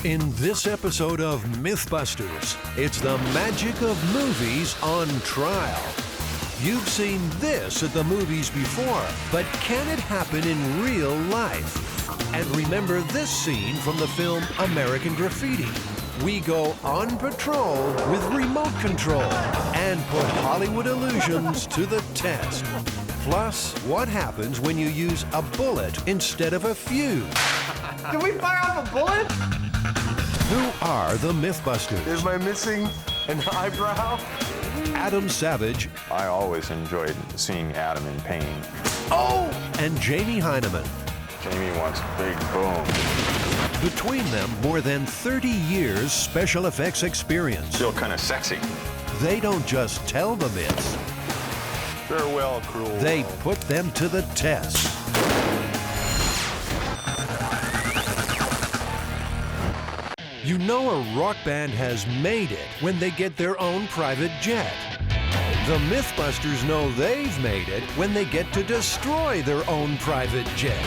In this episode of Mythbusters, it's the magic of movies on trial. You've seen this at the movies before, but can it happen in real life? And remember this scene from the film American Graffiti. We go on patrol with remote control and put Hollywood illusions to the test. Plus, what happens when you use a bullet instead of a fuse? Did we fire off a bullet? Who are the Mythbusters? Is my missing an eyebrow? Adam Savage. I always enjoyed seeing Adam in pain. Oh! And Jamie Hyneman. Jamie wants big boom. Between them, more than 30 years special effects experience. Still kind of sexy. They don't just tell the myths. Farewell, cruel. They put them to the test. You know a rock band has made it when they get their own private jet. The Mythbusters know they've made it when they get to destroy their own private jet.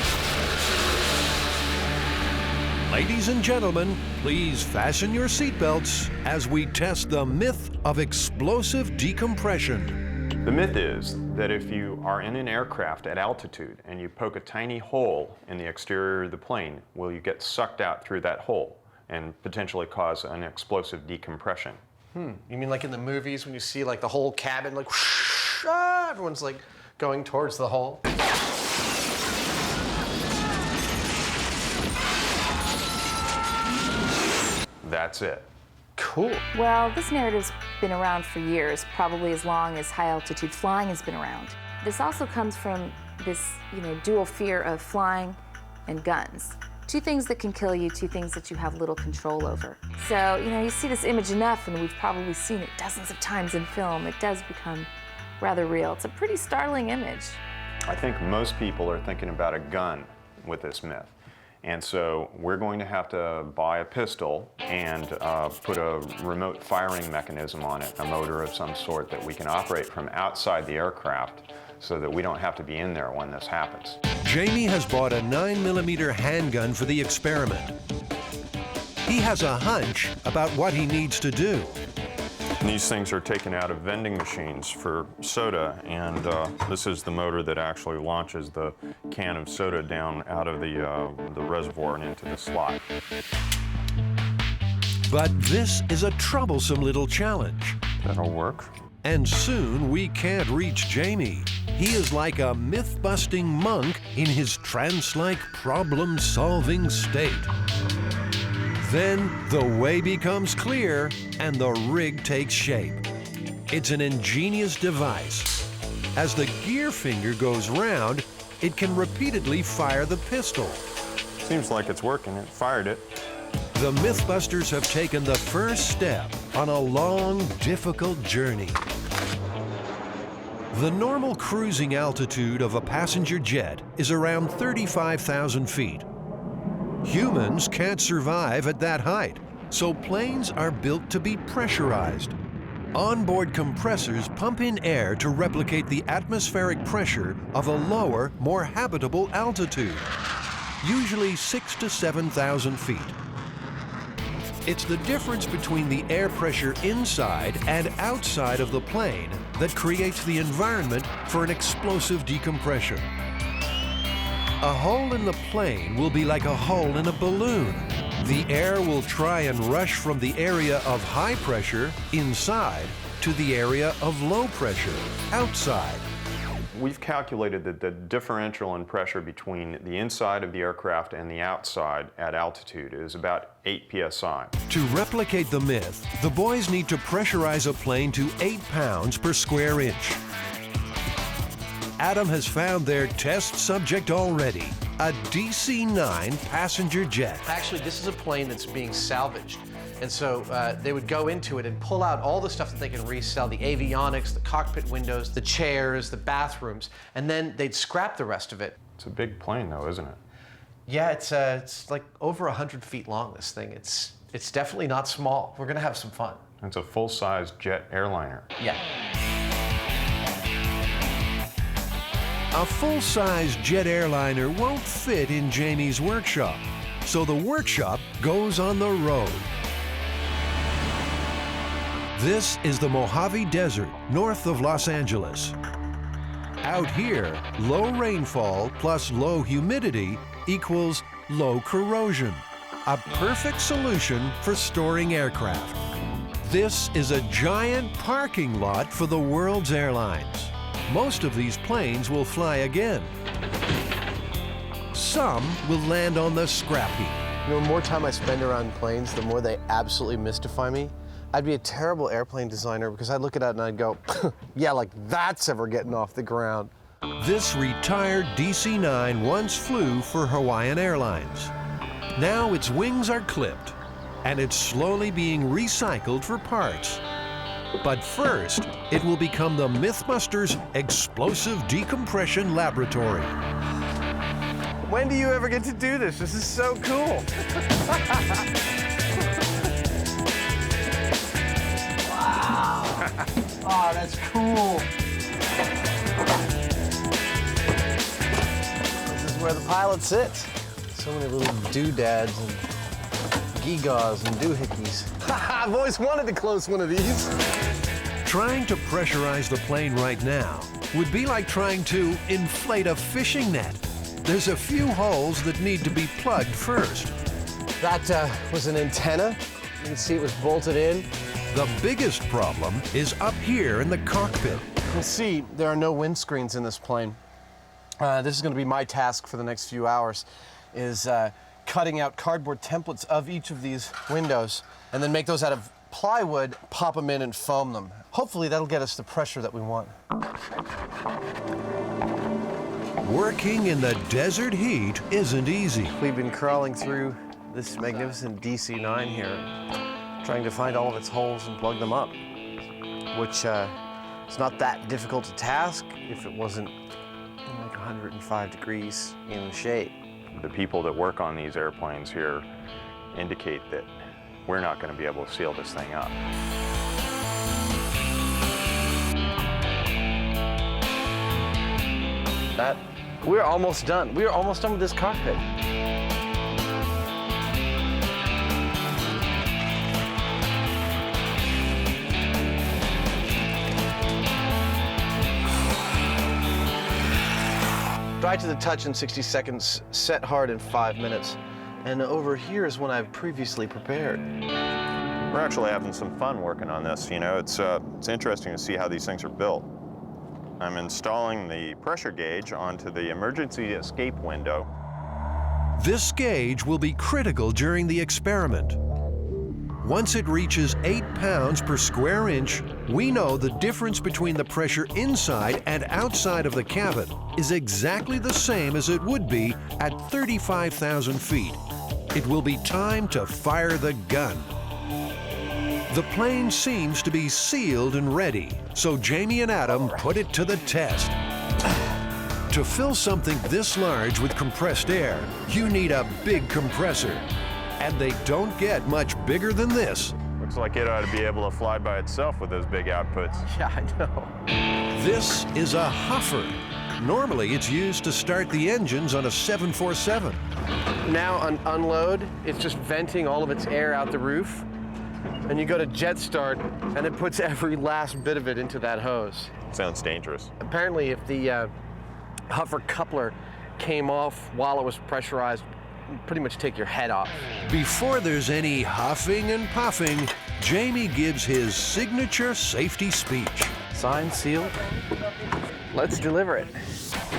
Ladies and gentlemen, please fasten your seatbelts as we test the myth of explosive decompression. The myth is that if you are in an aircraft at altitude and you poke a tiny hole in the exterior of the plane, will you get sucked out through that hole and potentially cause an explosive decompression? You mean like in the movies when you see like the whole cabin, like, everyone's like going towards the hole? That's it. Cool. Well, this narrative's been around for years, probably as long as high-altitude flying has been around. This also comes from this, dual fear of flying and guns. Two things that can kill you, two things that you have little control over. So, you see this image enough, and we've probably seen it dozens of times in film. It does become rather real. It's a pretty startling image. I think most people are thinking about a gun with this myth. And so we're going to have to buy a pistol and put a remote firing mechanism on it, a motor of some sort that we can operate from outside the aircraft so that we don't have to be in there when this happens. Jamie has bought a 9mm handgun for the experiment. He has a hunch about what he needs to do. And these things are taken out of vending machines for soda, and this is the motor that actually launches the can of soda down out of the reservoir and into the slot. But this is a troublesome little challenge. That'll work. And soon we can't reach Jamie. He is like a myth-busting monk in his trance-like problem-solving state. Then the way becomes clear and the rig takes shape. It's an ingenious device. As the gear finger goes round, it can repeatedly fire the pistol. Seems like it's working. It fired it. The Mythbusters have taken the first step on a long, difficult journey. The normal cruising altitude of a passenger jet is around 35,000 feet. Humans can't survive at that height, so planes are built to be pressurized. Onboard compressors pump in air to replicate the atmospheric pressure of a lower, more habitable altitude, usually 6,000 to 7,000 feet. It's the difference between the air pressure inside and outside of the plane that creates the environment for an explosive decompression. A hole in the plane will be like a hole in a balloon. The air will try and rush from the area of high pressure, inside, to the area of low pressure, outside. We've calculated that the differential in pressure between the inside of the aircraft and the outside at altitude is about 8 psi. To replicate the myth, the boys need to pressurize a plane to 8 pounds per square inch. Adam has found their test subject already, a DC-9 passenger jet. Actually, this is a plane that's being salvaged. And so they would go into it and pull out all the stuff that they can resell, the avionics, the cockpit windows, the chairs, the bathrooms, and then they'd scrap the rest of it. It's a big plane though, isn't it? Yeah, it's like over 100 feet long, this thing. It's definitely not small. We're gonna have some fun. It's a full-size jet airliner. Yeah. A full-size jet airliner won't fit in Jamie's workshop. so the workshop goes on the road. This is the Mojave Desert, north of Los Angeles. Out here, low rainfall plus low humidity equals low corrosion, a perfect solution for storing aircraft. This is a giant parking lot for the world's airlines. Most of these planes will fly again. Some will land on the scrap heap. You know, the more time I spend around planes, the more they absolutely mystify me. I'd be a terrible airplane designer because I'd look at it and I'd go, yeah, like that's ever getting off the ground. This retired DC-9 once flew for Hawaiian Airlines. Now its wings are clipped, and it's slowly being recycled for parts. But first, it will become the Mythbusters Explosive Decompression Laboratory. When do you ever get to do this? This is so cool. Wow. Oh, that's cool. This is where the pilot sits. So many little doodads and gewgaws and doohickeys. I've always wanted to close one of these. Trying to pressurize the plane right now would be like trying to inflate a fishing net. There's a few holes that need to be plugged first. That was an antenna. You can see it was bolted in. The biggest problem is up here in the cockpit. You can see there are no windscreens in this plane. This is going to be my task for the next few hours, is cutting out cardboard templates of each of these windows and then make those out of plywood, pop them in and foam them. Hopefully that'll get us the pressure that we want. Working in the desert heat isn't easy. We've been crawling through this magnificent DC-9 here, trying to find all of its holes and plug them up, which is not that difficult a task if it wasn't like 105 degrees in the shade. The people that work on these airplanes here indicate that we're not going to be able to seal this thing up. We're almost done. We're almost done with this cockpit. Dry to the touch in 60 seconds, set hard in 5 minutes. And over here is one I've previously prepared. We're actually having some fun working on this. You know, it's interesting to see how these things are built. I'm installing the pressure gauge onto the emergency escape window. This gauge will be critical during the experiment. Once it reaches 8 pounds per square inch, we know the difference between the pressure inside and outside of the cabin is exactly the same as it would be at 35,000 feet. It will be time to fire the gun. The plane seems to be sealed and ready, so Jamie and Adam put it to the test. To fill something this large with compressed air, you need a big compressor. And they don't get much bigger than this. Looks like it ought to be able to fly by itself with those big outputs. Yeah, I know. This is a huffer. Normally, it's used to start the engines on a 747. Now on unload, it's just venting all of its air out the roof. And you go to jet start, and it puts every last bit of it into that hose. Sounds dangerous. Apparently, if the huffer coupler came off while it was pressurized, it'd pretty much take your head off. Before there's any huffing and puffing, Jamie gives his signature safety speech. Signed, sealed. Let's deliver it.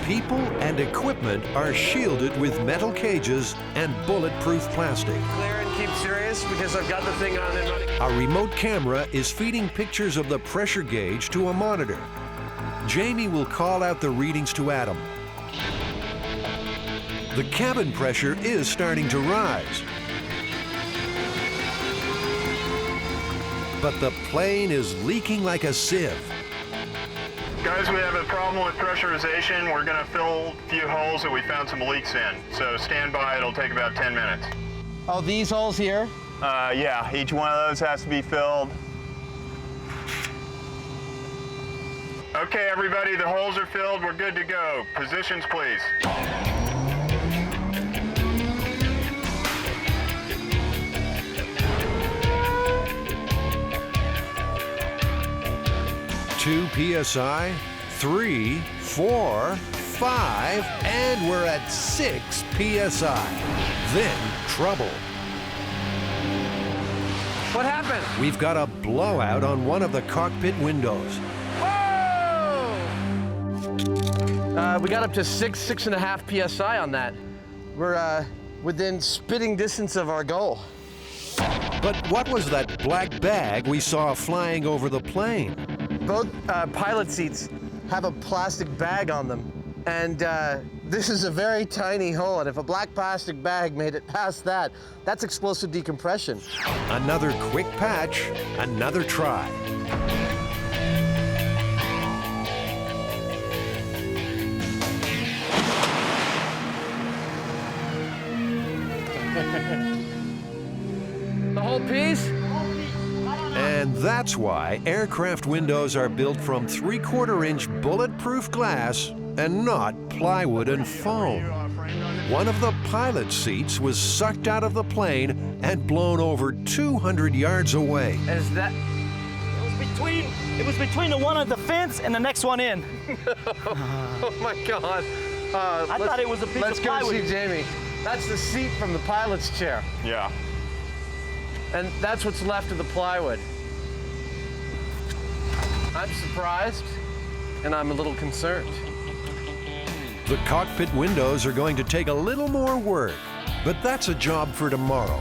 People and equipment are shielded with metal cages and bulletproof plastic. Clear and keep serious because I've got the thing on and running. A remote camera is feeding pictures of the pressure gauge to a monitor. Jamie will call out the readings to Adam. The cabin pressure is starting to rise. But the plane is leaking like a sieve. Guys, we have a problem with pressurization. We're going to fill a few holes that we found some leaks in. So stand by, it'll take about 10 minutes. Oh, these holes here? Yeah, each one of those has to be filled. Okay, everybody, the holes are filled. We're good to go. Positions, please. 2 psi, 3, 4, 5, and we're at 6 psi. Then trouble. What happened? We've got a blowout on one of the cockpit windows. Whoa! We got up to 6.5 psi on that. We're within spitting distance of our goal. But what was that black bag we saw flying over the plane? Both pilot seats have a plastic bag on them. And this is a very tiny hole, and if a black plastic bag made it past that, that's explosive decompression. Another quick patch, another try. The whole piece? And that's why aircraft windows are built from 3/4-inch bulletproof glass and not plywood and foam. One of the pilot seats was sucked out of the plane and blown over 200 yards away. Is that? It was between the one on the fence and the next one in. Oh my God. I thought it was a piece Let's of go plywood. see Jamie. That's the seat from the pilot's chair. Yeah. And that's what's left of the plywood. I'm surprised, and I'm a little concerned. The cockpit windows are going to take a little more work, but that's a job for tomorrow.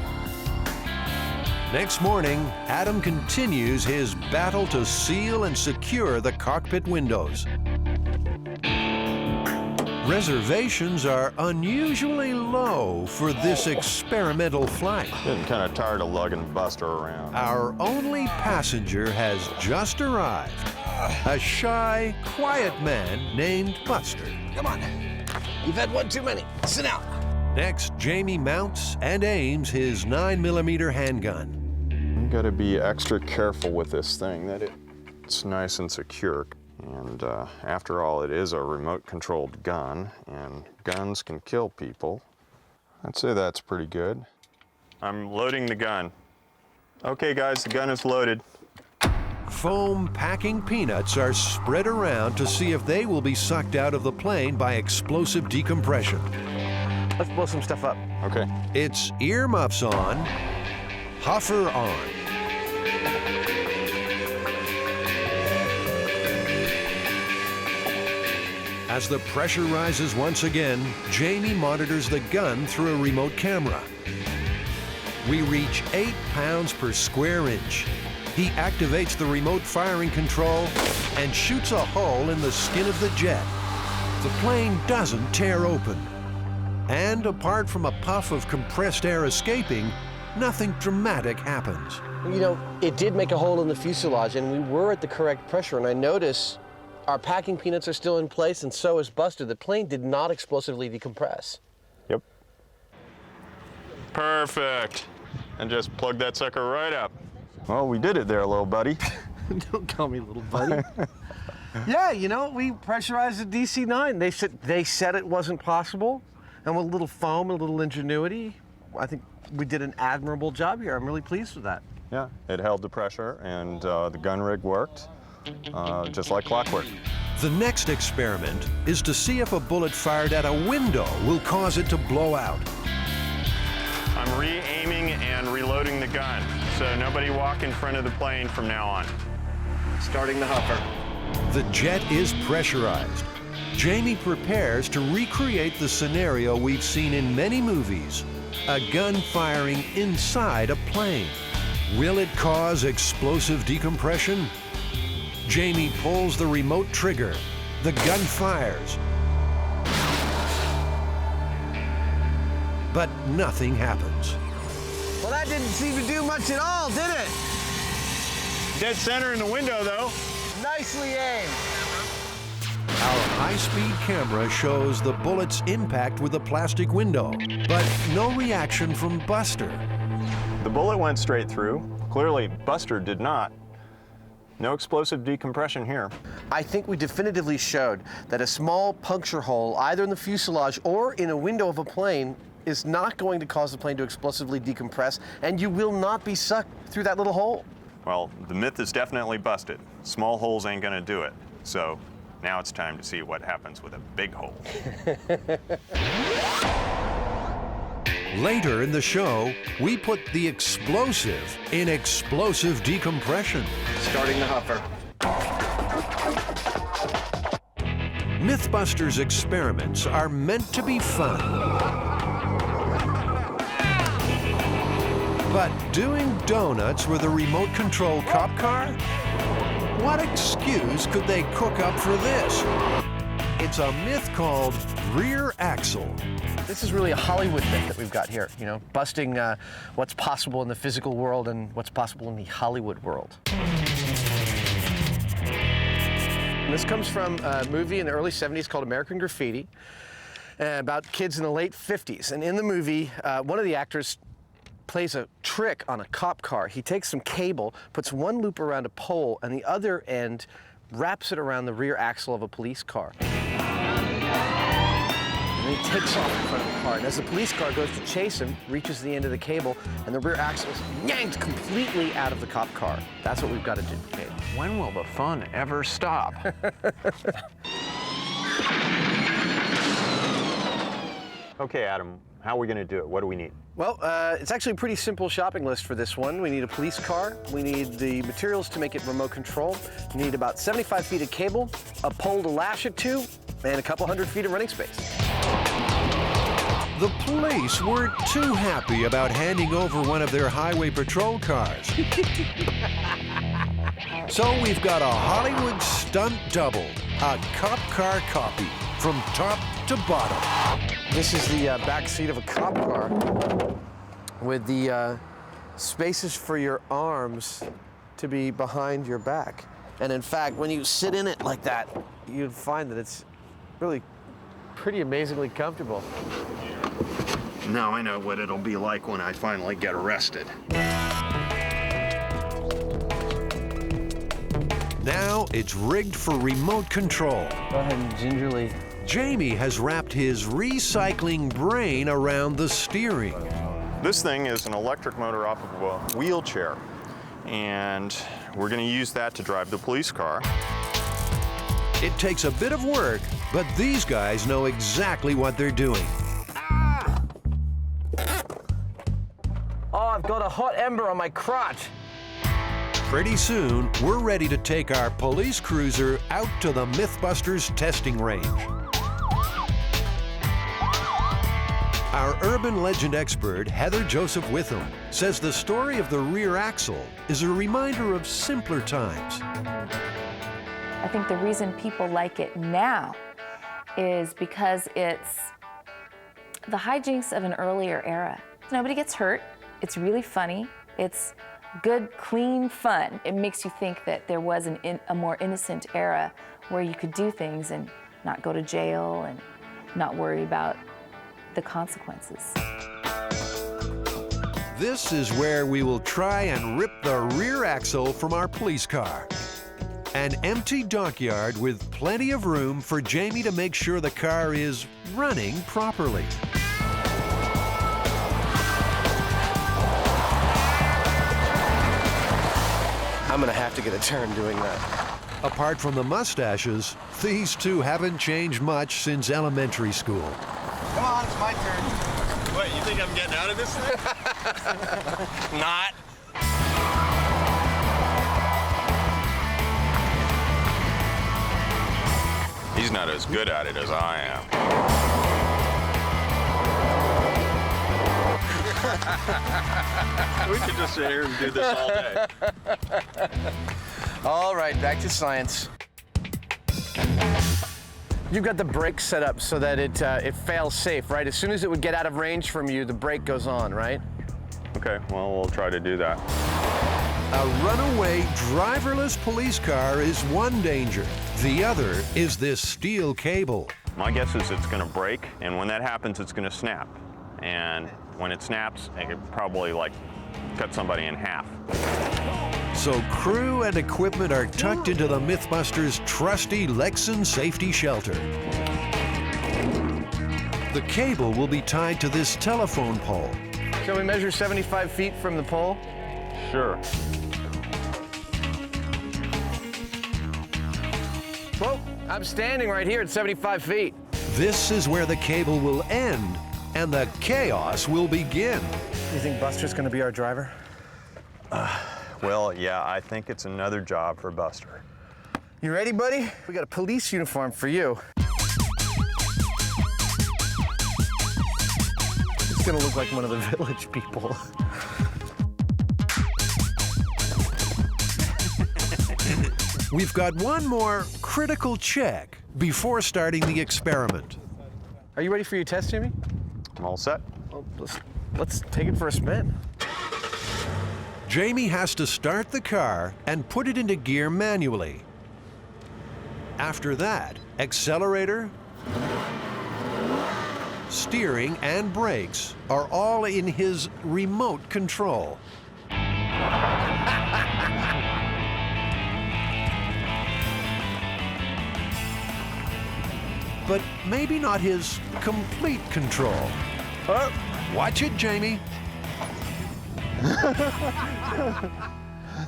Next morning, Adam continues his battle to seal and secure the cockpit windows. Reservations are unusually low for this experimental flight. Getting kind of tired of lugging Buster around. Our only passenger has just arrived. A shy, quiet man named Buster. Come on. You've had one too many. Sit down. Next, Jamie mounts and aims his 9mm handgun. You gotta be extra careful with this thing, that it's nice and secure. And after all, it is a remote-controlled gun, and guns can kill people. I'd say that's pretty good. I'm loading the gun. Okay, guys, the gun is loaded. Foam packing peanuts are spread around to see if they will be sucked out of the plane by explosive decompression. Let's blow some stuff up. Okay. It's earmuffs on, huffer on. As the pressure rises once again, Jamie monitors the gun through a remote camera. We reach 8 pounds per square inch. He activates the remote firing control and shoots a hole in the skin of the jet. The plane doesn't tear open. And apart from a puff of compressed air escaping, nothing dramatic happens. You know, it did make a hole in the fuselage, and we were at the correct pressure, and I notice our packing peanuts are still in place, and so is Buster. The plane did not explosively decompress. Yep. Perfect. And just plug that sucker right up. Well, we did it there, little buddy. Don't call me little buddy. Yeah, you know, we pressurized the DC-9. They said it wasn't possible, and with a little foam and a little ingenuity, I think we did an admirable job here. I'm really pleased with that. Yeah, it held the pressure, and the gun rig worked, just like clockwork. The next experiment is to see if a bullet fired at a window will cause it to blow out. I'm re-aiming and reloading the gun, so nobody walk in front of the plane from now on. Starting the huffer. The jet is pressurized. Jamie prepares to recreate the scenario we've seen in many movies, a gun firing inside a plane. Will it cause explosive decompression? Jamie pulls the remote trigger. The gun fires. But nothing happens. Well, that didn't seem to do much at all, did it? Dead center in the window, though. Nicely aimed. Our high-speed camera shows the bullet's impact with a plastic window, but no reaction from Buster. The bullet went straight through. Clearly, Buster did not. No explosive decompression here. I think we definitively showed that a small puncture hole, either in the fuselage or in a window of a plane, is not going to cause the plane to explosively decompress, and you will not be sucked through that little hole. Well, the myth is definitely busted. Small holes ain't gonna do it. So now it's time to see what happens with a big hole. Later in the show, we put the explosive in explosive decompression. Starting the huffer. Mythbusters experiments are meant to be fun. But doing donuts with a remote control cop car? What excuse could they cook up for this? It's a myth called rear axle. This is really a Hollywood myth that we've got here, you know, busting what's possible in the physical world and what's possible in the Hollywood world. And this comes from a movie in the early 70s called American Graffiti, about kids in the late 50s. And in the movie, one of the actors plays a trick on a cop car. He takes some cable, puts one loop around a pole, and the other end wraps it around the rear axle of a police car. And he takes off in front of the car. And as the police car goes to chase him, reaches the end of the cable, and the rear axle is yanked completely out of the cop car. That's what we've got to duplicate. When will the fun ever stop? Okay, Adam, how are we gonna do it? What do we need? Well, it's actually a pretty simple shopping list for this one. We need a police car, we need the materials to make it remote control, we need about 75 feet of cable, a pole to lash it to, and a couple 100 feet of running space. The police weren't too happy about handing over one of their highway patrol cars. So we've got a Hollywood stunt double, a cop car copy, from top to bottom. This is the back seat of a cop car with the spaces for your arms to be behind your back. And in fact, when you sit in it like that, you'd find that it's really pretty amazingly comfortable. Now I know what it'll be like when I finally get arrested. Now it's rigged for remote control. Go ahead and gingerly. Jamie has wrapped his recycling brain around the steering. This thing is an electric motor off of a wheelchair, and we're going to use that to drive the police car. It takes a bit of work, but these guys know exactly what they're doing. Oh, I've got a hot ember on my crotch. Pretty soon, we're ready to take our police cruiser out to the Mythbusters testing range. Our urban legend expert, Heather Joseph Witham, says the story of the rear axle is a reminder of simpler times. I think the reason people like it now is because it's the hijinks of an earlier era. Nobody gets hurt. It's really funny. It's good, clean fun. It makes you think that there was a more innocent era where you could do things and not go to jail and not worry about the consequences. This is where we will try and rip the rear axle from our police car. An empty dockyard with plenty of room for Jamie to make sure the car is running properly. I'm gonna have to get a turn doing that. Apart from the mustaches, these two haven't changed much since elementary school. Come on, it's my turn. What, you think I'm getting out of this thing? Not. He's not as good at it as I am. We could just sit here and do this all day. All right, back to science. You've got the brake set up so that it fails safe, right? As soon as it would get out of range from you, the brake goes on, right? Okay, well, we'll try to do that. A runaway driverless police car is one danger. The other is this steel cable. My guess is it's going to break, and when that happens, it's going to snap. And when it snaps, it could probably, like, cut somebody in half. So crew and equipment are tucked into the Mythbusters' trusty Lexan safety shelter. The cable will be tied to this telephone pole. Shall we measure 75 feet from the pole? Sure. I'm standing right here at 75 feet. This is where the cable will end and the chaos will begin. You think Buster's gonna be our driver? Well, yeah, I think it's another job for Buster. You ready, buddy? We got a police uniform for you. It's gonna look like one of the village people. We've got one more critical check before starting the experiment. Are you ready for your test, Jimmy? I'm all set. Well, let's take it for a spin. Jamie has to start the car and put it into gear manually. After that, accelerator, steering, and brakes are all in his remote control. But maybe not his complete control. Oh, watch it, Jamie.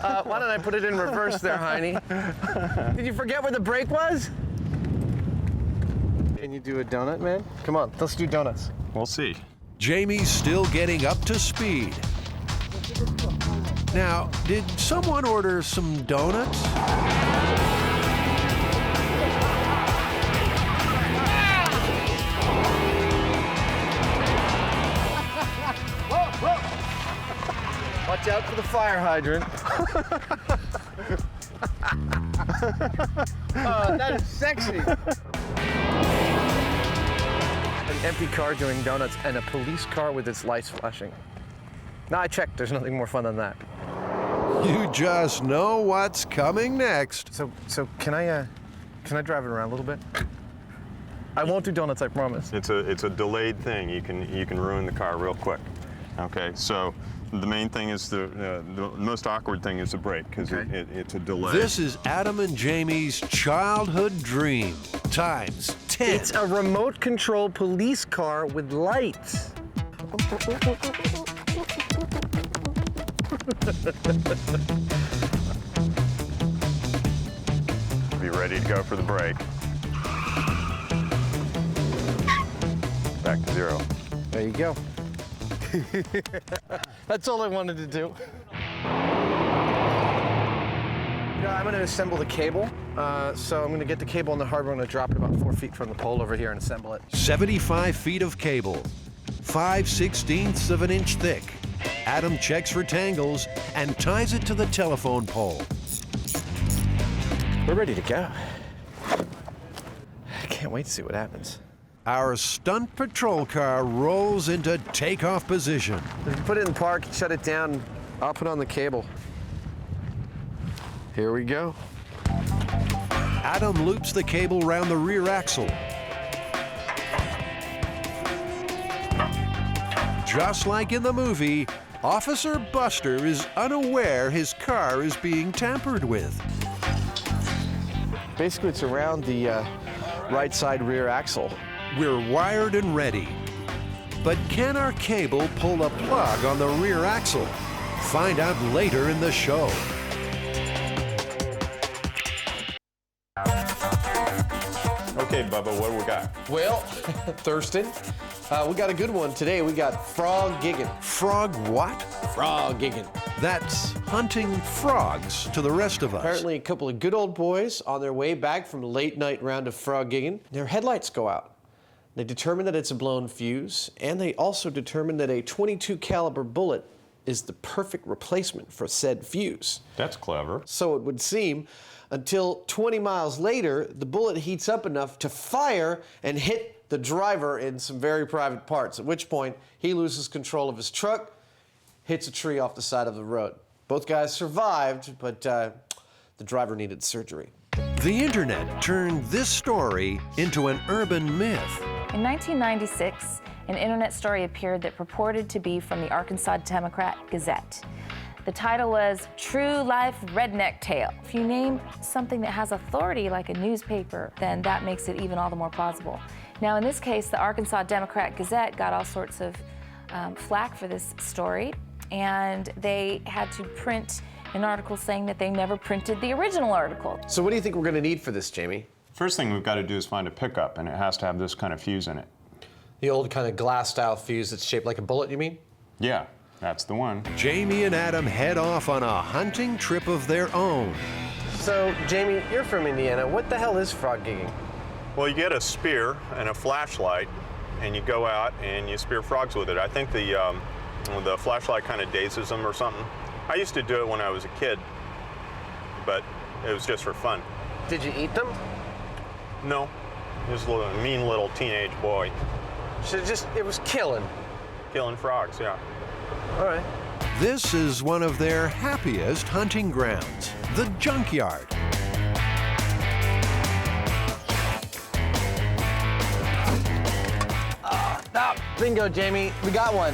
Why don't I put it in reverse there, Heine? Did you forget where the brake was? Can you do a donut, man? Come on, let's do donuts. We'll see. Jamie's still getting up to speed. Now, did someone order some donuts? Watch out for the fire hydrant. Oh, that is sexy. An empty car doing donuts and a police car with its lights flashing. No, I checked. There's nothing more fun than that. You just know what's coming next. So can I drive it around a little bit? I won't do donuts, I promise. It's a delayed thing. You can ruin the car real quick. Okay, so the main thing is the most awkward thing is the brake because it's a delay. This is Adam and Jamie's childhood dream times 10. It's a remote control police car with lights. Be ready to go for the brake. Back to zero. There you go. That's all I wanted to do. I'm going to assemble the cable. So I'm going to get the cable in the hardware. I'm going to drop it about 4 feet from the pole over here and assemble it. 75 feet of cable, 5/16 of an inch thick. Adam checks for tangles and ties it to the telephone pole. We're ready to go. I can't wait to see what happens. Our stunt patrol car rolls into takeoff position. If you put it in park, shut it down, I'll put on the cable. Here we go. Adam loops the cable round the rear axle. Just like in the movie, Officer Buster is unaware his car is being tampered with. Basically, it's around the right side rear axle. We're wired and ready. But can our cable pull a plug on the rear axle? Find out later in the show. Okay, Bubba, what do we got? Well, Thurston, we got a good one today. We got frog gigging. Frog what? Frog gigging. That's hunting frogs to the rest of us. Apparently, a couple of good old boys on their way back from a late night round of frog gigging, their headlights go out. They determine that it's a blown fuse, and they also determine that a .22 caliber bullet is the perfect replacement for said fuse. That's clever. So it would seem, until 20 miles later, the bullet heats up enough to fire and hit the driver in some very private parts, at which point he loses control of his truck, hits a tree off the side of the road. Both guys survived, but the driver needed surgery. The internet turned this story into an urban myth. In 1996, an internet story appeared that purported to be from the Arkansas Democrat Gazette. The title was True Life Redneck Tale. If you name something that has authority like a newspaper, then that makes it even all the more plausible. Now, in this case, the Arkansas Democrat Gazette got all sorts of flack for this story, and they had to print an article saying that they never printed the original article. So what do you think we're going to need for this, Jamie? First thing we've got to do is find a pickup, and it has to have this kind of fuse in it. The old kind of glass-style fuse that's shaped like a bullet, you mean? Yeah, that's the one. Jamie and Adam head off on a hunting trip of their own. So, Jamie, you're from Indiana. What the hell is frog gigging? Well, you get a spear and a flashlight, and you go out and you spear frogs with it. I think the flashlight kind of dazes them or something. I used to do it when I was a kid, but it was just for fun. Did you eat them? No, just a mean little teenage boy. So it was killing. Killing frogs, yeah. All right. This is one of their happiest hunting grounds, the junkyard. Stop. Bingo, Jamie. We got one.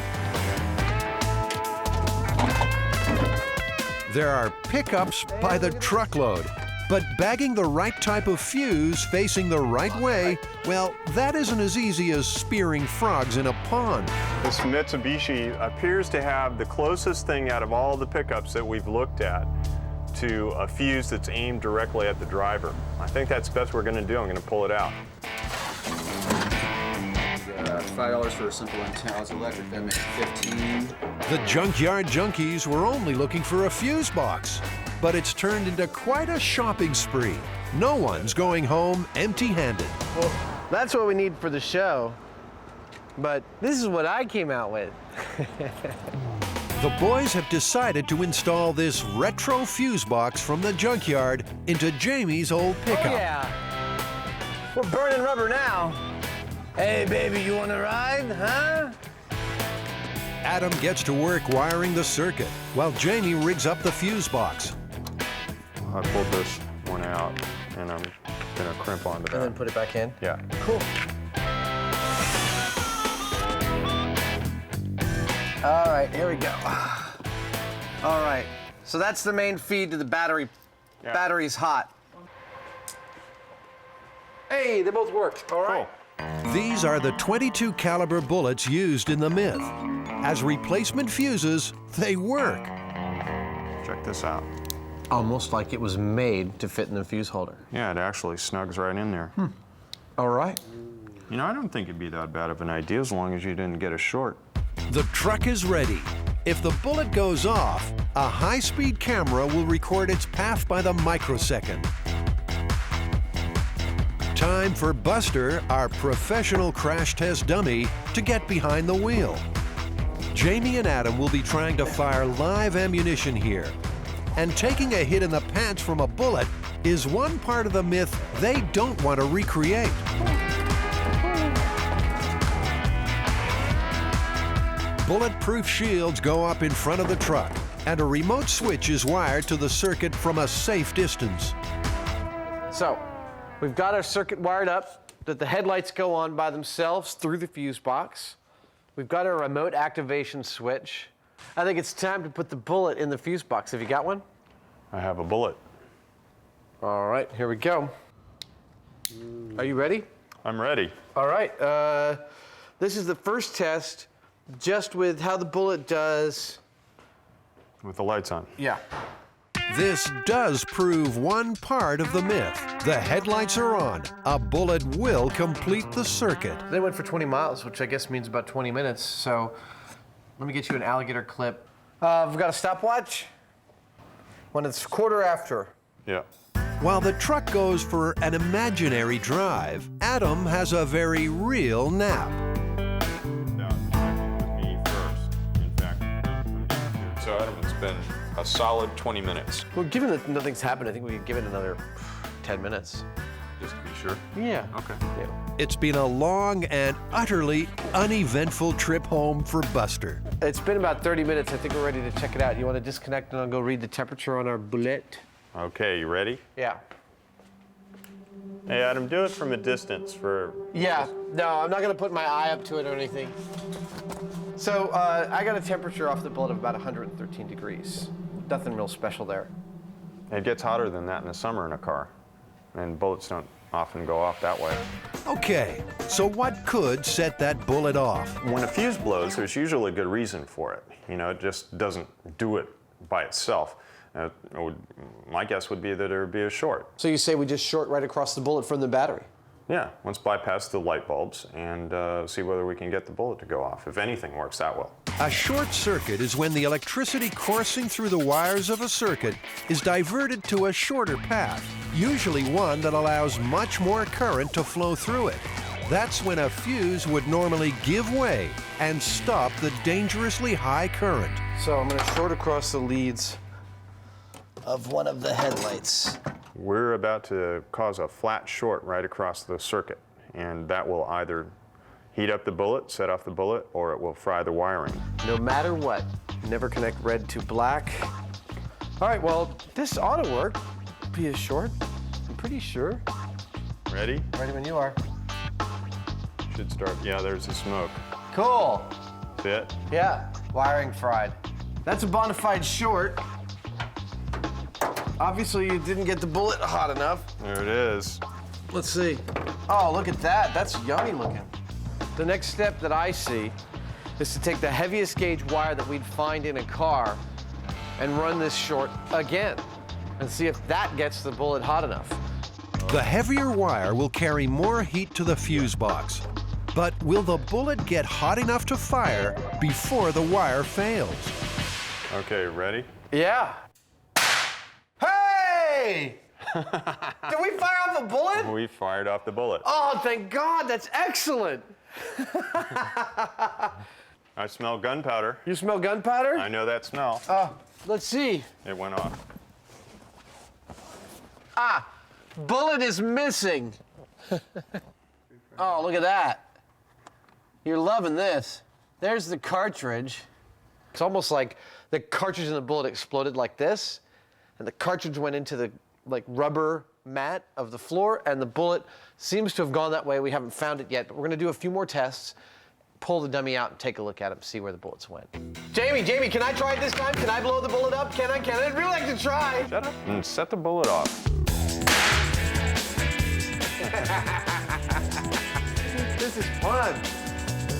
There are pickups by the truckload, but bagging the right type of fuse facing the right way, well, that isn't as easy as spearing frogs in a pond. This Mitsubishi appears to have the closest thing out of all the pickups that we've looked at to a fuse that's aimed directly at the driver. I think that's the best we're going to do. I'm going to pull it out. $5 for a simple antenna. It's electric. That makes 15. The junkyard junkies were only looking for a fuse box, but it's turned into quite a shopping spree. No one's going home empty-handed. Well, that's what we need for the show. But this is what I came out with. The boys have decided to install this retro fuse box from the junkyard into Jamie's old pickup. Oh, yeah. We're burning rubber now. Hey, baby, you want to ride, huh? Adam gets to work wiring the circuit, while Jamie rigs up the fuse box. I pulled this one out, and I'm going to crimp onto that. And then put it back in? Yeah. Cool. All right, here we go. All right, so that's the main feed to the battery. Yeah. Battery's hot. Hey, they both worked. All right. Cool. These are the .22 caliber bullets used in the Myth. As replacement fuses, they work. Check this out. Almost like it was made to fit in the fuse holder. Yeah, it actually snugs right in there. All right. You know, I don't think it'd be that bad of an idea as long as you didn't get a short. The truck is ready. If the bullet goes off, a high-speed camera will record its path by the microsecond. Time for Buster, our professional crash test dummy, to get behind the wheel. Jamie and Adam will be trying to fire live ammunition here. And taking a hit in the pants from a bullet is one part of the Myth they don't want to recreate. Bulletproof shields go up in front of the truck, and a remote switch is wired to the circuit from a safe distance. So, we've got our circuit wired up, that the headlights go on by themselves through the fuse box. We've got our remote activation switch. I think it's time to put the bullet in the fuse box. Have you got one? I have a bullet. All right, here we go. Are you ready? I'm ready. All right, this is the first test just with how the bullet does. With the lights on. Yeah. This does prove one part of the Myth. The headlights are on. A bullet will complete the circuit. They went for 20 miles, which I guess means about 20 minutes. So let me get you an alligator clip. We've got a stopwatch. When it's quarter after. Yeah. While the truck goes for an imaginary drive, Adam has a very real nap. No, with me first. In fact, so Adam, it's been a solid 20 minutes. Well, given that nothing's happened, I think we could give it another 10 minutes. Just to be sure. Yeah. Okay. Yeah. It's been a long and utterly uneventful trip home for Buster. It's been about 30 minutes. I think we're ready to check it out. You want to disconnect and I'll go read the temperature on our bullet? Okay, you ready? Yeah. Hey, Adam, do it from a distance for... Yeah. No, I'm not going to put my eye up to it or anything. So I got a temperature off the bullet of about 113 degrees. Nothing real special there. It gets hotter than that in the summer in a car. And bullets don't often go off that way. Okay, so what could set that bullet off? When a fuse blows, there's usually a good reason for it. You know, it just doesn't do it by itself. My guess would be that there would be a short. So you say we just short right across the bullet from the battery? Yeah, let's bypass the light bulbs and see whether we can get the bullet to go off, if anything works that well. A short circuit is when the electricity coursing through the wires of a circuit is diverted to a shorter path, usually one that allows much more current to flow through it. That's when a fuse would normally give way and stop the dangerously high current. So I'm going to short across the leads of one of the headlights. We're about to cause a flat short right across the circuit, and that will either heat up the bullet, set off the bullet, or it will fry the wiring. No matter what, never connect red to black. All right, well, this ought to work. Be a short, I'm pretty sure. Ready? Ready when you are. Should start. Yeah, there's the smoke. Cool. Fit? Yeah, wiring fried. That's a bona fide short. Obviously, you didn't get the bullet hot enough. There it is. Let's see. Oh, look at that. That's yummy looking. The next step that I see is to take the heaviest gauge wire that we'd find in a car and run this short again and see if that gets the bullet hot enough. The heavier wire will carry more heat to the fuse box. But will the bullet get hot enough to fire before the wire fails? Okay, ready? Yeah. Hey! Did we fire off a bullet? We fired off the bullet. Oh, thank God, that's excellent. I smell gunpowder. You smell gunpowder? I know that smell. Let's see. It went off. Ah, bullet is missing. Oh, look at that. You're loving this. There's the cartridge. It's almost like the cartridge in the bullet exploded like this, and the cartridge went into the rubber mat of the floor, and the bullet seems to have gone that way. We haven't found it yet, but we're gonna do a few more tests, pull the dummy out and take a look at it, see where the bullets went. Jamie, can I try it this time? Can I blow the bullet up? Can I? I'd really like to try. Shut up and set the bullet off. This is fun.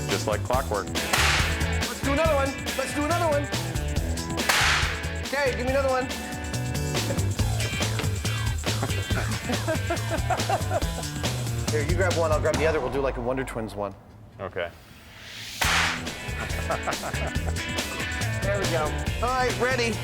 Just like clockwork. Let's do another one. Let's do another one. Okay, give me another one. Here, you grab one, I'll grab the other. We'll do like a Wonder Twins one. Okay. There we go. All right, ready.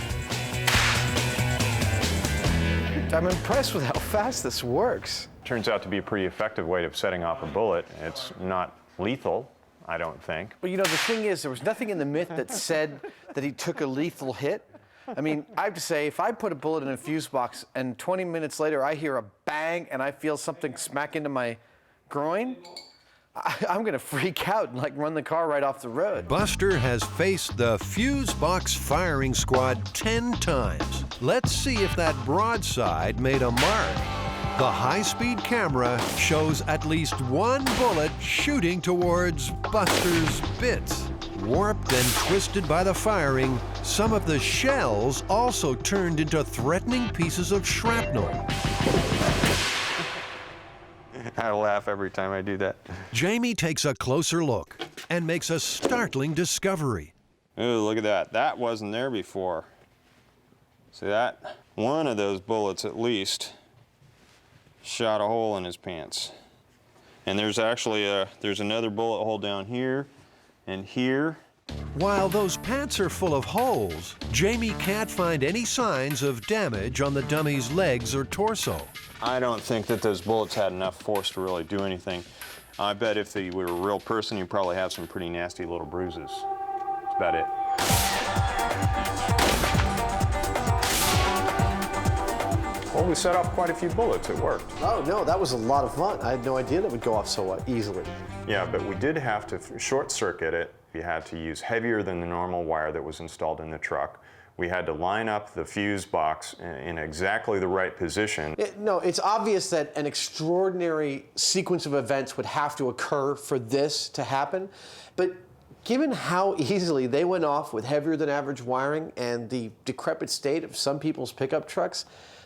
I'm impressed with how fast this works. Turns out to be a pretty effective way of setting off a bullet. It's not lethal, I don't think. But you know, the thing is, there was nothing in the myth that said that he took a lethal hit. I mean, I have to say, if I put a bullet in a fuse box and 20 minutes later I hear a bang and I feel something smack into my groin, I'm gonna freak out and run the car right off the road. Buster has faced the fuse box firing squad 10 times. Let's see if that broadside made a mark. The high-speed camera shows at least one bullet shooting towards Buster's bits. Warped and twisted by the firing, some of the shells also turned into threatening pieces of shrapnel. I laugh every time I do that. Jamie takes a closer look and makes a startling discovery. Ooh, look at that. That wasn't there before. See that? One of those bullets at least shot a hole in his pants. And there's actually there's another bullet hole down here and here. While those pants are full of holes, Jamie can't find any signs of damage on the dummy's legs or torso. I don't think that those bullets had enough force to really do anything. I bet if he were a real person, he'd probably have some pretty nasty little bruises. That's about it. Well, we set off quite a few bullets. It worked. Oh, no, that was a lot of fun. I had no idea that would go off so easily. Yeah, but we did have to short circuit it. We had to use heavier than the normal wire that was installed in the truck. We had to line up the fuse box in exactly the right position. No, it's obvious that an extraordinary sequence of events would have to occur for this to happen. But given how easily they went off with heavier than average wiring and the decrepit state of some people's pickup trucks,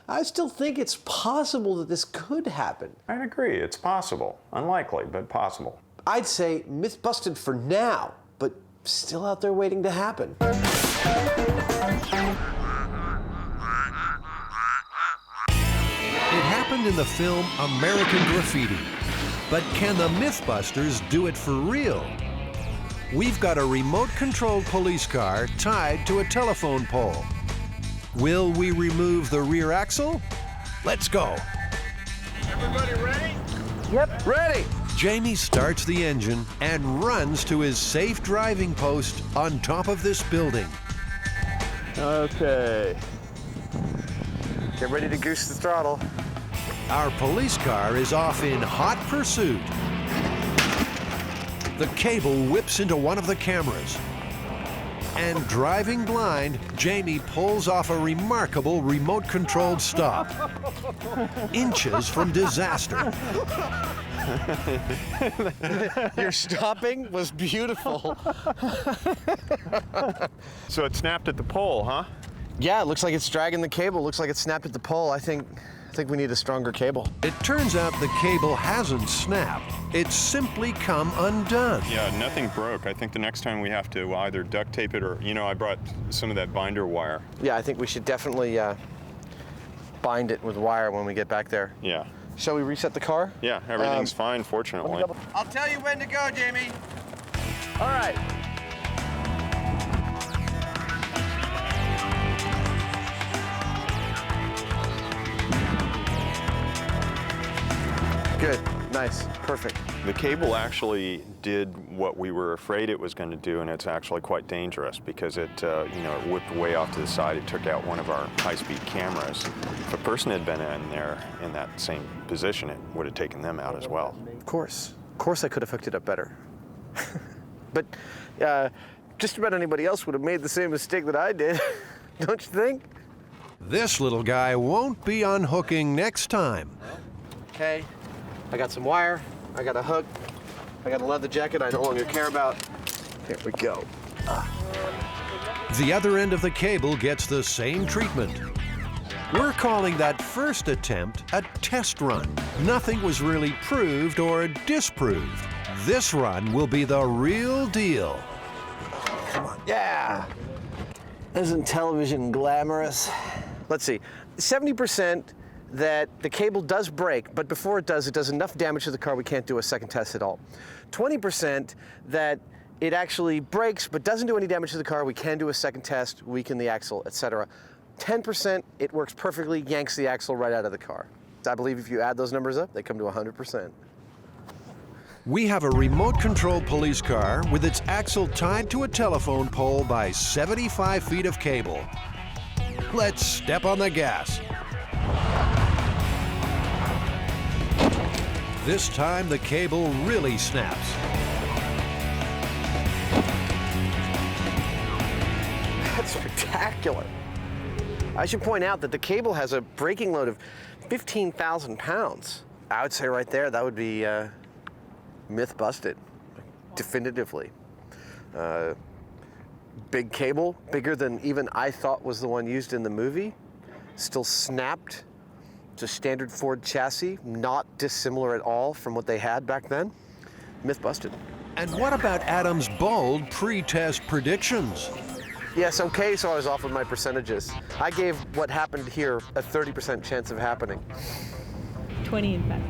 I still think it's possible that this could happen. I'd agree, it's possible. Unlikely, but possible. I'd say myth busted for now, but still out there waiting to happen. happened in the film American Graffiti. But can the Mythbusters do it for real? We've got a remote-controlled police car tied to a telephone pole. Will we remove the rear axle? Let's go. Everybody ready? Yep, ready. Jamie starts the engine and runs to his safe driving post on top of this building. Okay. Get ready to goose the throttle. Our police car is off in hot pursuit. The cable whips into one of the cameras. And driving blind, Jamie pulls off a remarkable remote-controlled stop. Inches from disaster. Your stopping was beautiful. So it snapped at the pole, huh? Yeah, it looks like it's dragging the cable. Looks like it snapped at the pole. I think we need a stronger cable. It turns out the cable hasn't snapped. It's simply come undone. Yeah, nothing broke. I think the next time we have to either duct tape it or, I brought some of that binder wire. Yeah, I think we should definitely bind it with wire when we get back there. Yeah. Shall we reset the car? Yeah, everything's fine, fortunately. I'll tell you when to go, Jamie. All right. Good, nice, perfect. The cable actually did what we were afraid it was going to do, and it's actually quite dangerous because it, it whipped way off to the side. It took out one of our high-speed cameras. If a person had been in there in that same position, it would have taken them out as well. Of course I could have hooked it up better. But just about anybody else would have made the same mistake that I did, don't you think? This little guy won't be unhooking next time. Okay, I got some wire, I got a hook, I got a leather jacket I no longer care about. Here we go. The other end of the cable gets the same treatment. We're calling that first attempt a test run. Nothing was really proved or disproved. This run will be the real deal. Come on, yeah. Isn't television glamorous? Let's see, 70% that the cable does break, but before it does enough damage to the car we can't do a second test at all. 20% that it actually breaks but doesn't do any damage to the car, we can do a second test, weaken the axle, etc. 10%, it works perfectly, yanks the axle right out of the car. I believe if you add those numbers up, they come to 100%. We have a remote-controlled police car with its axle tied to a telephone pole by 75 feet of cable. Let's step on the gas. This time the cable really snaps. That's spectacular. I should point out that the cable has a braking load of 15,000 pounds. I would say right there, that would be myth busted, definitively. Big cable, bigger than even I thought was the one used in the movie. Still snapped. It's a standard Ford chassis, not dissimilar at all from what they had back then. Myth busted. And what about Adam's bold pre-test predictions? Yes, okay, so I was off with my percentages. I gave what happened here a 30% chance of happening. 20, in fact.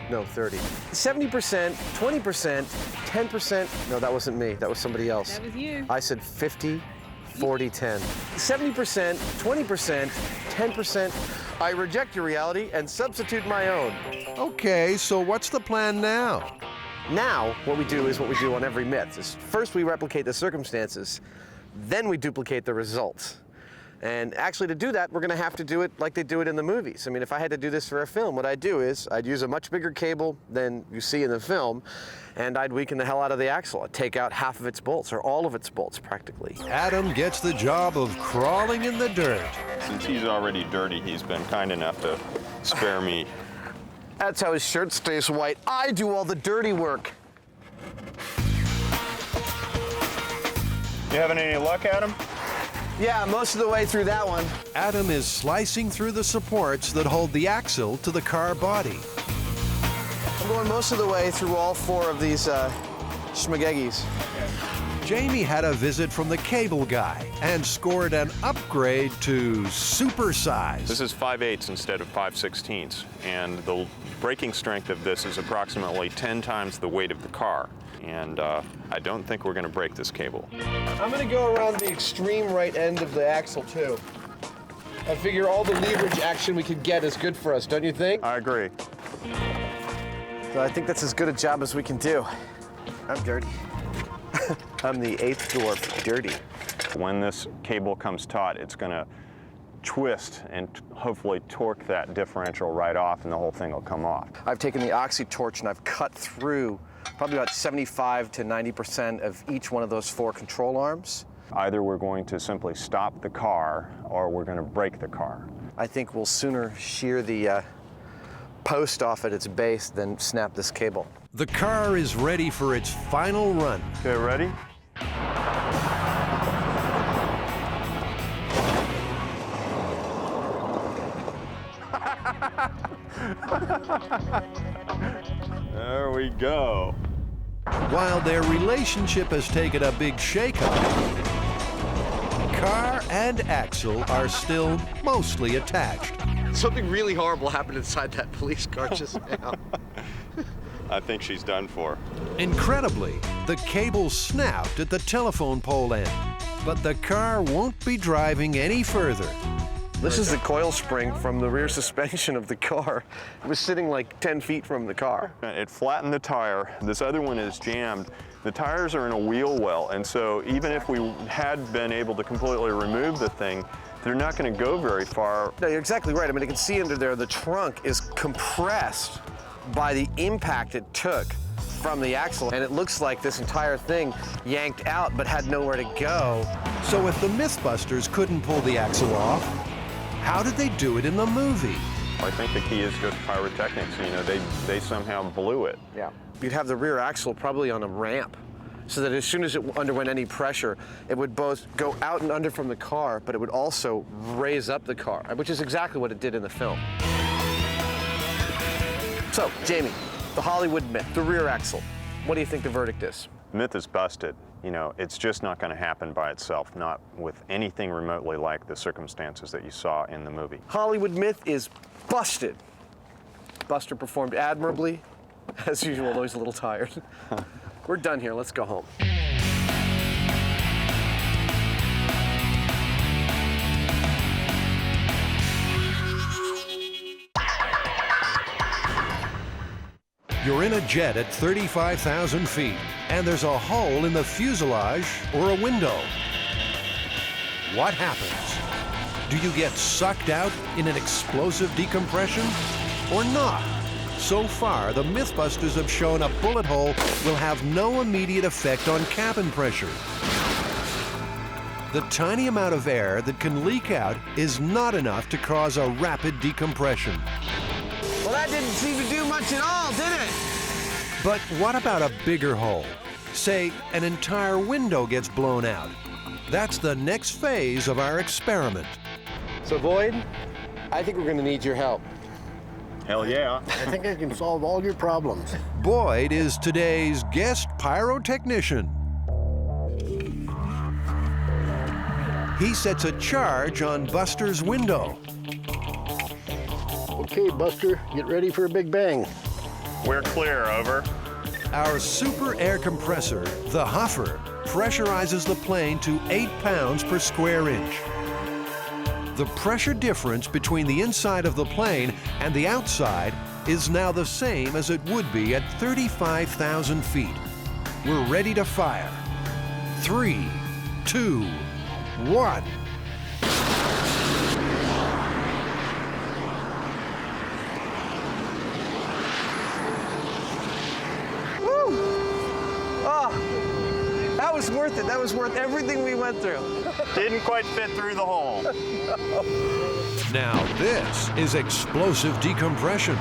No, 30. 70%, 20%, 10%. No, that wasn't me. That was somebody else. That was you. I said 50, 40, 10. 70%, 20%, 10%. I reject your reality and substitute my own. Okay, so what's the plan now? Now, what we do is what we do on every myth. Is first we replicate the circumstances, then we duplicate the results. And actually to do that, we're gonna have to do it like they do it in the movies. I mean, if I had to do this for a film, what I'd do is I'd use a much bigger cable than you see in the film, and I'd weaken the hell out of the axle. I'd take out half of its bolts, or all of its bolts, practically. Adam gets the job of crawling in the dirt. Since he's already dirty, he's been kind enough to spare me. That's how his shirt stays white. I do all the dirty work. You having any luck, Adam? Yeah, most of the way through that one. Adam is slicing through the supports that hold the axle to the car body. I'm going most of the way through all four of these schmageggies. Jamie had a visit from the cable guy and scored an upgrade to super size. This is 5/8 instead of 5/16, and the braking strength of this is approximately 10 times the weight of the car. And I don't think we're going to break this cable. I'm going to go around the extreme right end of the axle, too. I figure all the leverage action we could get is good for us, don't you think? I agree. So I think that's as good a job as we can do. I'm dirty. I'm the 8th dwarf, dirty. When this cable comes taut, it's going to twist and hopefully torque that differential right off, and the whole thing will come off. I've taken the oxy torch and I've cut through probably about 75 to 90% of each one of those 4 control arms. Either we're going to simply stop the car or we're going to break the car. I think we'll sooner shear the post off at its base than snap this cable. The car is ready for its final run. Okay, ready? There we go. While their relationship has taken a big shakeup, car and axle are still mostly attached. Something really horrible happened inside that police car just now. I think she's done for. Incredibly, the cable snapped at the telephone pole end, but the car won't be driving any further. This is the coil spring from the rear suspension of the car. It was sitting like 10 feet from the car. It flattened the tire. This other one is jammed. The tires are in a wheel well, and so even if we had been able to completely remove the thing, they're not going to go very far. No, you're exactly right. I mean, you can see under there, the trunk is compressed by the impact it took from the axle, and it looks like this entire thing yanked out but had nowhere to go. So if the Mythbusters couldn't pull the axle off, how did they do it in the movie? I think the key is good pyrotechnics. You know, they somehow blew it. Yeah. You'd have the rear axle probably on a ramp, so that as soon as it underwent any pressure, it would both go out and under from the car, but it would also raise up the car, which is exactly what it did in the film. So, Jamie, the Hollywood myth, the rear axle. What do you think the verdict is? Myth is busted. You know, it's just not going to happen by itself, not with anything remotely like the circumstances that you saw in the movie. Hollywood myth is busted. Buster performed admirably. As usual, though he's a little tired. We're done here. Let's go home. You're in a jet at 35,000 feet, and there's a hole in the fuselage or a window. What happens? Do you get sucked out in an explosive decompression or not? So far, the Mythbusters have shown a bullet hole will have no immediate effect on cabin pressure. The tiny amount of air that can leak out is not enough to cause a rapid decompression. Well, that didn't seem to do much at all, did it? But what about a bigger hole? Say, an entire window gets blown out. That's the next phase of our experiment. So, Boyd, I think we're going to need your help. Hell yeah. I think I can solve all your problems. Boyd is today's guest pyrotechnician. He sets a charge on Buster's window. Okay, Buster, get ready for a big bang. We're clear, over. Our super air compressor, the Huffer, pressurizes the plane to 8 pounds per square inch. The pressure difference between the inside of the plane and the outside is now the same as it would be at 35,000 feet. We're ready to fire. 3, 2, 1. That was worth it. That was worth everything we went through. Didn't quite fit through the hole. Now this is explosive decompression.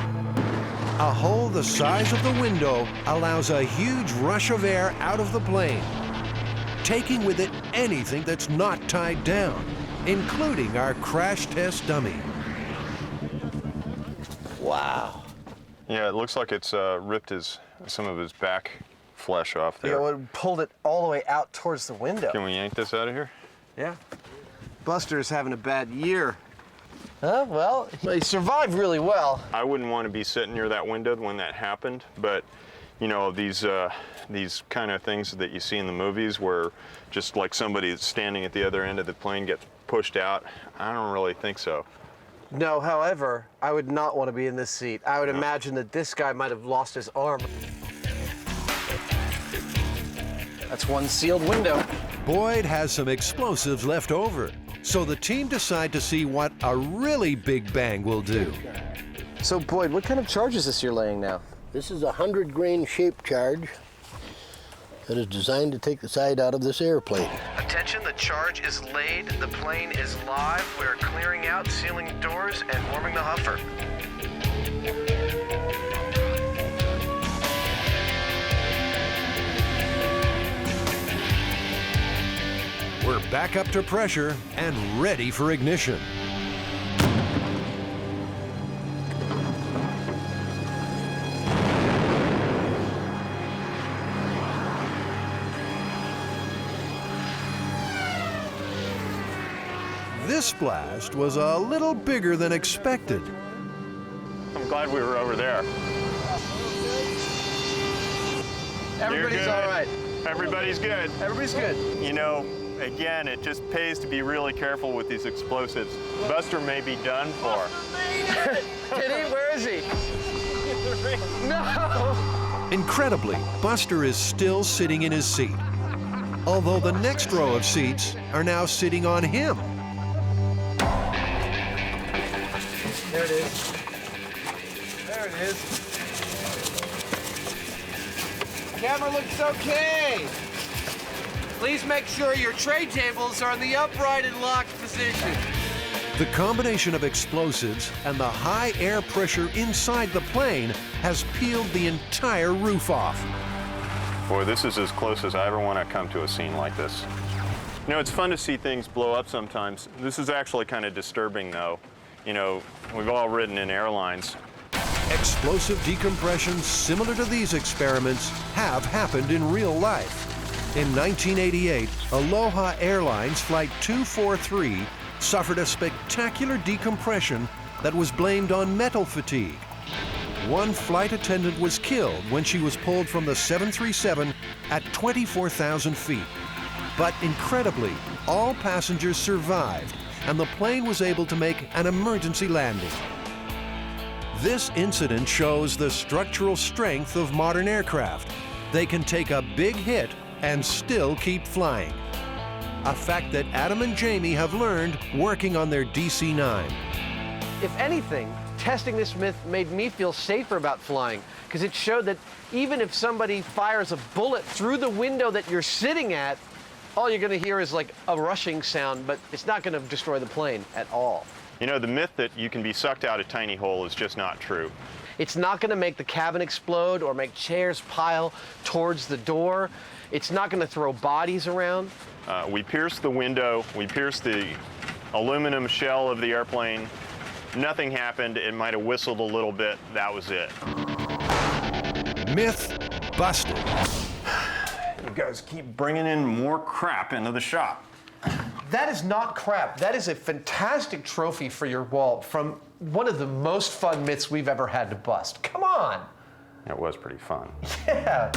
A hole the size of the window allows a huge rush of air out of the plane, taking with it anything that's not tied down, including our crash test dummy. Wow. Yeah, it looks like it's ripped some of his back flesh off there. Yeah, well, it pulled it all the way out towards the window. Can we yank this out of here? Yeah. Buster's having a bad year. Well, he survived really well. I wouldn't want to be sitting near that window when that happened, but you know, these kind of things that you see in the movies where just like somebody that's standing at the other end of the plane gets pushed out, I don't really think so. No, however, I would not want to be in this seat. I would imagine that this guy might have lost his arm. That's one sealed window. Boyd has some explosives left over, so the team decide to see what a really big bang will do. So, Boyd, what kind of charge is this you're laying now? This is a 100-grain shape charge that is designed to take the side out of this airplane. Attention, the charge is laid, the plane is live. We're clearing out, sealing doors, and warming the huffer. We're back up to pressure and ready for ignition. This blast was a little bigger than expected. I'm glad we were over there. Everybody's all right. Everybody's good. Everybody's good. You know, again, it just pays to be really careful with these explosives. Buster may be done for. Did he? Where is he? No! Incredibly, Buster is still sitting in his seat, although the next row of seats are now sitting on him. There it is. There it is. Camera looks okay. Please make sure your tray tables are in the upright and locked position. The combination of explosives and the high air pressure inside the plane has peeled the entire roof off. Boy, this is as close as I ever want to come to a scene like this. You know, it's fun to see things blow up sometimes. This is actually kind of disturbing, though. You know, we've all ridden in airlines. Explosive decompression similar to these experiments have happened in real life. In 1988, Aloha Airlines Flight 243 suffered a spectacular decompression that was blamed on metal fatigue. One flight attendant was killed when she was pulled from the 737 at 24,000 feet. But incredibly, all passengers survived, and the plane was able to make an emergency landing. This incident shows the structural strength of modern aircraft. They can take a big hit and still keep flying. A fact that Adam and Jamie have learned working on their DC-9. If anything, testing this myth made me feel safer about flying, because it showed that even if somebody fires a bullet through the window that you're sitting at, all you're going to hear is like a rushing sound, but it's not going to destroy the plane at all. You know, the myth that you can be sucked out a tiny hole is just not true. It's not going to make the cabin explode or make chairs pile towards the door. It's not going to throw bodies around. We pierced the window, we pierced the aluminum shell of the airplane. Nothing happened. It might have whistled a little bit. That was it. Myth busted. You guys keep bringing in more crap into the shop. That is not crap. That is a fantastic trophy for your wall from one of the most fun myths we've ever had to bust. Come on. It was pretty fun. Yeah.